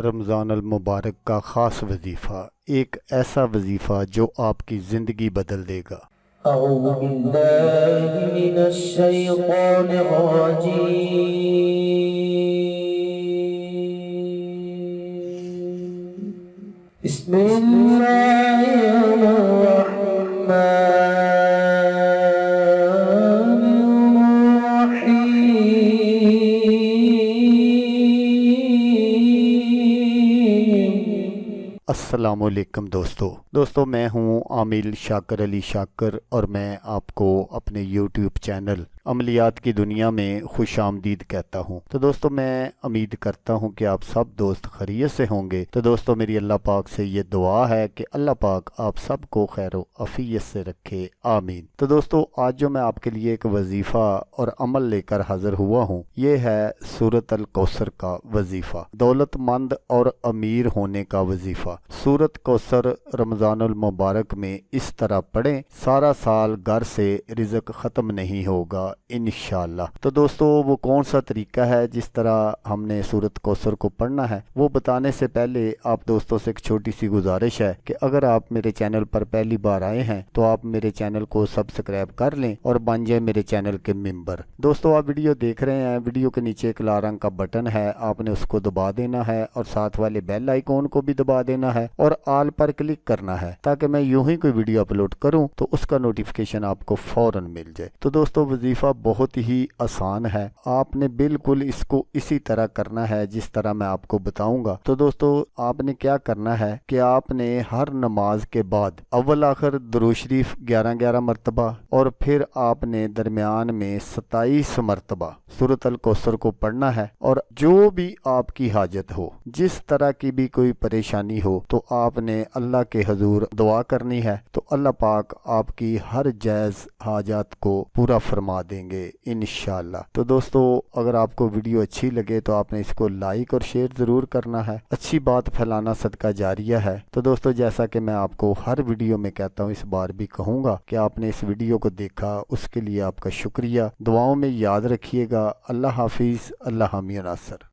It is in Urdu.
رمضان المبارک کا خاص وظیفہ، ایک ایسا وظیفہ جو آپ کی زندگی بدل دے گا۔ اعوذ باللہ من الشیطان الرجیم، بسم اللہ الرحمن السلام علیکم دوستو میں ہوں عامل شاکر علی شاکر، اور میں آپ کو اپنے یوٹیوب چینل عملیات کی دنیا میں خوش آمدید کہتا ہوں۔ تو دوستو میں امید کرتا ہوں کہ آپ سب دوست خیریت سے ہوں گے۔ تو دوستو میری اللہ پاک سے یہ دعا ہے کہ اللہ پاک آپ سب کو خیر و عافیت سے رکھے، آمین۔ تو دوستو آج جو میں آپ کے لیے ایک وظیفہ اور عمل لے کر حاضر ہوا ہوں، یہ ہے سورۃ الکوثر کا وظیفہ، دولت مند اور امیر ہونے کا وظیفہ۔ سورۃ کوثر رمضان المبارک میں اس طرح پڑھیں، سارا سال گھر سے رزق ختم نہیں ہوگا انشاءاللہ۔ تو دوستو وہ کون سا طریقہ ہے جس طرح ہم نے سورۃ کوثر کو پڑھنا ہے، وہ بتانے سے پہلے آپ دوستوں سے ایک چھوٹی سی گزارش ہے کہ اگر آپ میرے چینل پر پہلی بار آئے ہیں تو آپ میرے چینل کو سبسکرائب کر لیں اور بن جائیں میرے چینل کے ممبر۔ دوستو آپ ویڈیو دیکھ رہے ہیں، ویڈیو کے نیچے ایک لال رنگ کا بٹن ہے، آپ نے اس کو دبا دینا ہے اور ساتھ والے بیل آئیکن کو بھی دبا دینا ہے اور آل پر کلک کرنا ہے تاکہ میں یوں ہی کوئی ویڈیو اپلوڈ کروں تو اس کا نوٹیفیکیشن آپ کو فوراً مل جائے۔ تو دوستو وظیفہ بہت ہی آسان ہے، آپ نے بالکل اس کو اسی طرح کرنا ہے جس طرح میں آپ کو بتاؤں گا۔ تو دوستو آپ نے کیا کرنا ہے کہ آپ نے ہر نماز کے بعد اول آخر درود شریف 11 مرتبہ اور پھر آپ نے درمیان میں 27 مرتبہ سورۃ الکوثر کو پڑھنا ہے، اور جو بھی آپ کی حاجت ہو، جس طرح کی بھی کوئی پریشانی ہو، تو آپ نے اللہ کے حضور دعا کرنی ہے، تو اللہ پاک آپ کی ہر جائز حاجات کو پورا فرما دیں گے انشاءاللہ۔ تو دوستو اگر آپ کو ویڈیو اچھی لگے تو آپ نے اس کو لائک اور شیئر ضرور کرنا ہے، اچھی بات پھیلانا صدقہ جاریہ ہے۔ تو دوستو جیسا کہ میں آپ کو ہر ویڈیو میں کہتا ہوں، اس بار بھی کہوں گا کہ آپ نے اس ویڈیو کو دیکھا، اس کے لیے آپ کا شکریہ، دعاؤں میں یاد رکھیے گا۔ اللہ حافظ، اللہ حامی و ناصر۔